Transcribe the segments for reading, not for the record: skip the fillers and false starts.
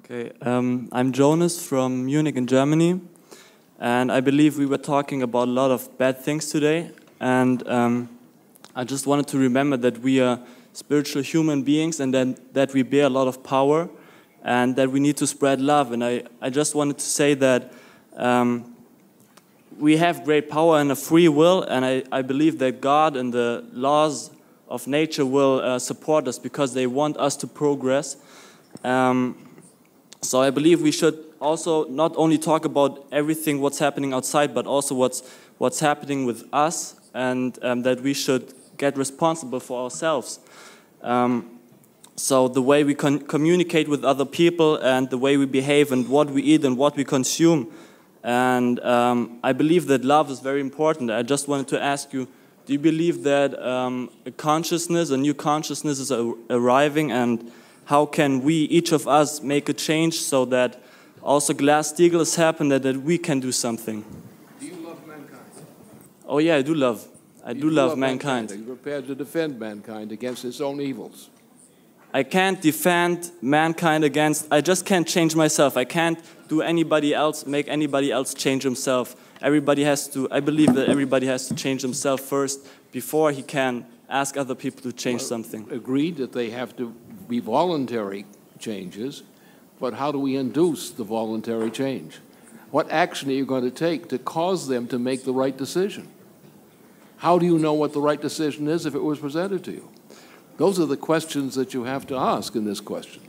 Okay, I'm Jonas from Munich in Germany, and I believe we were talking about a lot of bad things today, and I just wanted to remember that we are spiritual human beings and that we bear a lot of power and that we need to spread love. And I just wanted to say that we have great power and a free will, and I believe that God and the laws of nature will support us because they want us to progress. So I believe we should also not only talk about everything what's happening outside, but also what's happening with us, and that we should get responsible for ourselves. So the way we communicate with other people and the way we behave and what we eat and what we consume. And I believe that love is very important. I just wanted to ask you, do you believe that a new consciousness is arriving, and how can we, each of us, make a change so that also Glass-Steagall has happened, that we can do something? Do you love mankind? Oh yeah, I do love mankind. Are you prepared to defend mankind against its own evils? I can't defend mankind against, I just can't change myself. I can't do anybody else, make anybody else change himself. I believe that everybody has to change himself first before he can ask other people to change something. Agreed that they have to be voluntary changes, but how do we induce the voluntary change? What action are you going to take to cause them to make the right decision? How do you know what the right decision is if it was presented to you? Those are the questions that you have to ask in this question.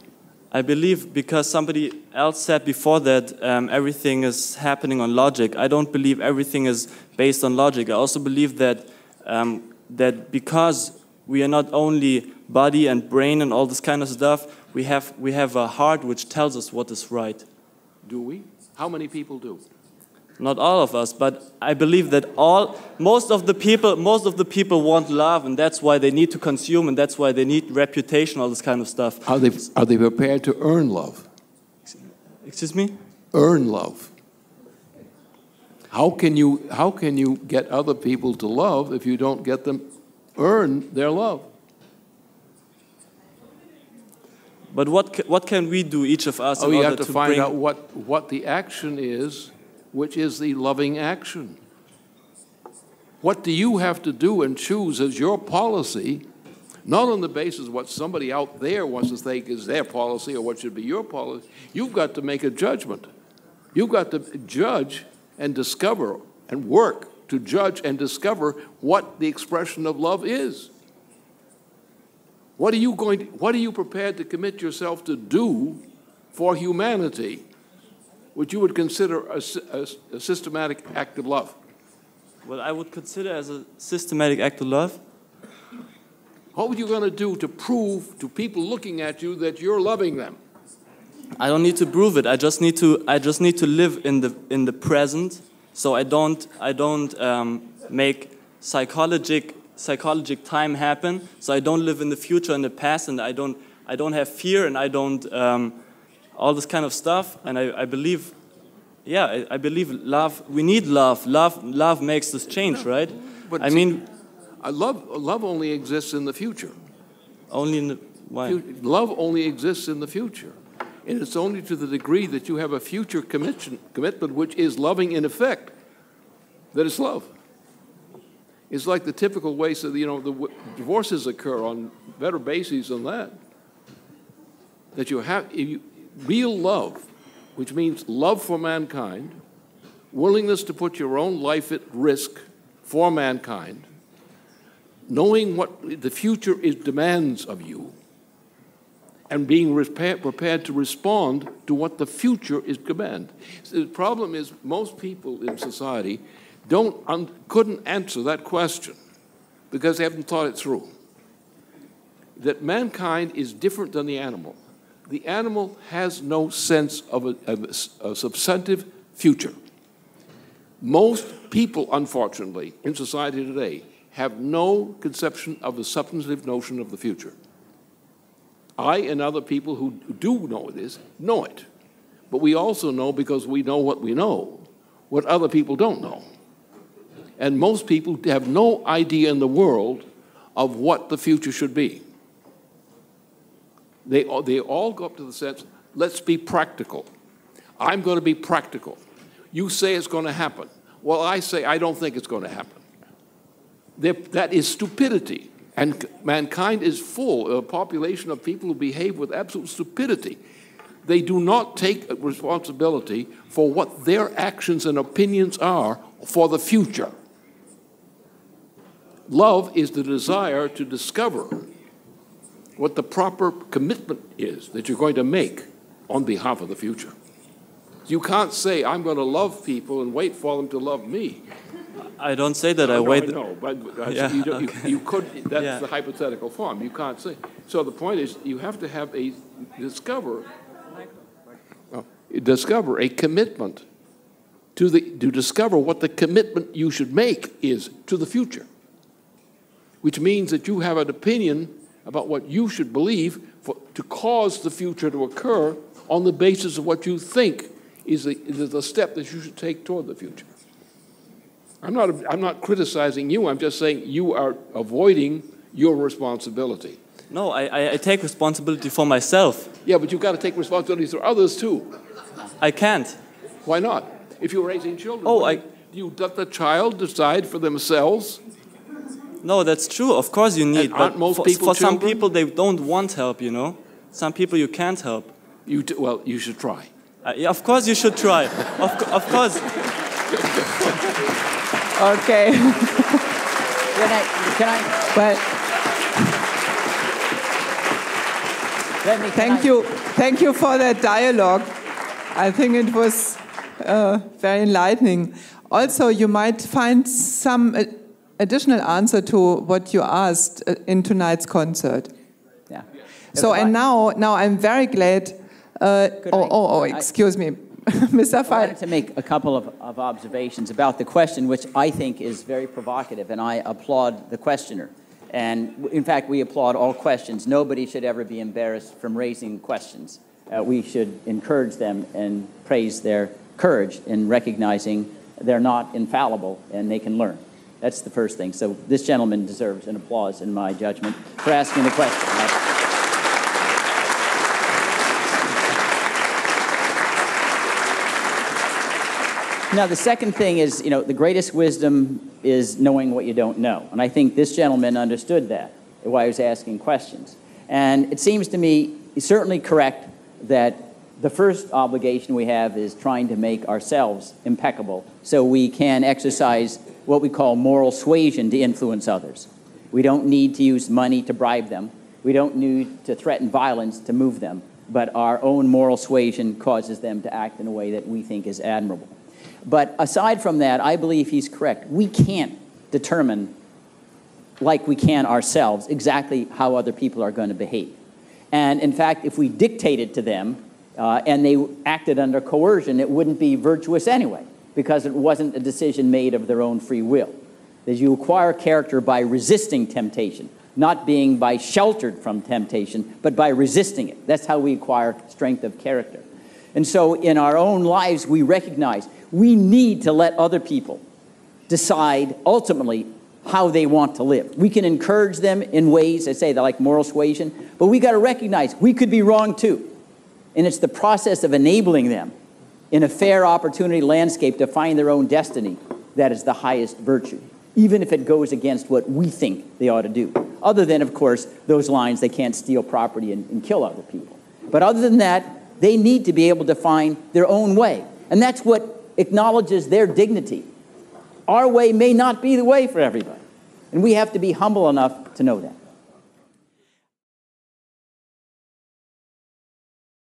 I believe because somebody else said before that everything is happening on logic. I don't believe everything is based on logic. I also believe that that because we are not only body and brain and all this kind of stuff, we have a heart which tells us what is right. Do we? How many people do? Not all of us, but I believe that most of the people want love, and that's why they need to consume, and that's why they need reputation, all this kind of stuff. Are they prepared to earn love? Excuse me? Earn love. How can you get other people to love if you don't get them earn their love? But what can we do, each of us? You have to find out what the action is, which is the loving action. What do you have to do and choose as your policy, not on the basis of what somebody out there wants to think is their policy or what should be your policy. You've got to make a judgment. You've got to judge and discover and work to judge and discover what the expression of love is. What are you prepared to commit yourself to do for humanity, which you would consider a systematic act of love? Well, I would consider as a systematic act of love. What were you going to do to prove to people looking at you that you're loving them? I don't need to prove it. I just need to live in the present. So I don't make psychologic time happen. So I don't live in the future and the past, and I don't have fear, and I don't all this kind of stuff. And I believe, yeah, I believe love. We need love. Love makes this change, right? But I mean, love only exists in the future. Only in the why? Love only exists in the future. And it's only to the degree that you have a future commitment, which is loving in effect, that it's love. It's like the typical way, so the divorces occur on better bases than that. That you have real love, which means love for mankind, willingness to put your own life at risk for mankind, knowing what the future demands of you, and being prepared to respond to what the future is demand. The problem is most people in society couldn't answer that question because they haven't thought it through. That mankind is different than the animal. The animal has no sense of a substantive future. Most people, unfortunately, in society today have no conception of a substantive notion of the future. I and other people who do know this know it. But we also know, because we know, what other people don't know. And most people have no idea in the world of what the future should be. They all go up to the sense, let's be practical. I'm going to be practical. You say it's going to happen. Well, I say I don't think it's going to happen. That is stupidity. And mankind is full of a population of people who behave with absolute stupidity. They do not take responsibility for what their actions and opinions are for the future. Love is the desire to discover what the proper commitment is that you're going to make on behalf of the future. You can't say, I'm going to love people and wait for them to love me. I don't say that. No, I wait. No, but Yeah, you could, that's Yeah. the hypothetical form. You can't say. So the point is, you have to have discover a commitment to discover what the commitment you should make is to the future, which means that you have an opinion about what you should believe to cause the future to occur on the basis of what you think is the step that you should take toward the future. I'm not criticizing you. I'm just saying you are avoiding your responsibility. No, I take responsibility for myself. Yeah, but you've got to take responsibility for others too. I can't. Why not? If you're raising children, Oh, you let the child decide for themselves. No, that's true. Of course you need. And aren't But most for people some children? people, they don't want help, you know. Some people you can't help. Well, you should try. Yeah, of course you should try. Of course. Okay. Can I? Well, thank you for that dialogue. I think it was very enlightening. Also, you might find some additional answer to what you asked in tonight's concert. Yeah. So, and now I'm very glad. Excuse me, Mr. I Feil. wanted to make a couple of observations about the question, which I think is very provocative, and I applaud the questioner. And in fact, we applaud all questions. Nobody should ever be embarrassed from raising questions. We should encourage them and praise their courage in recognizing they're not infallible and they can learn. That's the first thing. So this gentleman deserves an applause, in my judgment, for asking the question. Now, the second thing is, the greatest wisdom is knowing what you don't know. And I think this gentleman understood that while he was asking questions. And it seems to me certainly correct that the first obligation we have is trying to make ourselves impeccable so we can exercise what we call moral suasion to influence others. We don't need to use money to bribe them. We don't need to threaten violence to move them. But our own moral suasion causes them to act in a way that we think is admirable. But aside from that, I believe he's correct. We can't determine, like we can ourselves, exactly how other people are going to behave. And in fact, if we dictated to them and they acted under coercion, it wouldn't be virtuous anyway, because it wasn't a decision made of their own free will. That you acquire character by resisting temptation, not being by sheltered from temptation, but by resisting it. That's how we acquire strength of character. And so in our own lives, we recognize we need to let other people decide ultimately how they want to live. We can encourage them in ways, I say, that like moral suasion, but we got to recognize we could be wrong too. And it's the process of enabling them in a fair opportunity landscape to find their own destiny that is the highest virtue, even if it goes against what we think they ought to do. Other than, of course, those lines, they can't steal property and kill other people. But other than that, they need to be able to find their own way. And that's what acknowledges their dignity. Our way may not be the way for everybody. And we have to be humble enough to know that.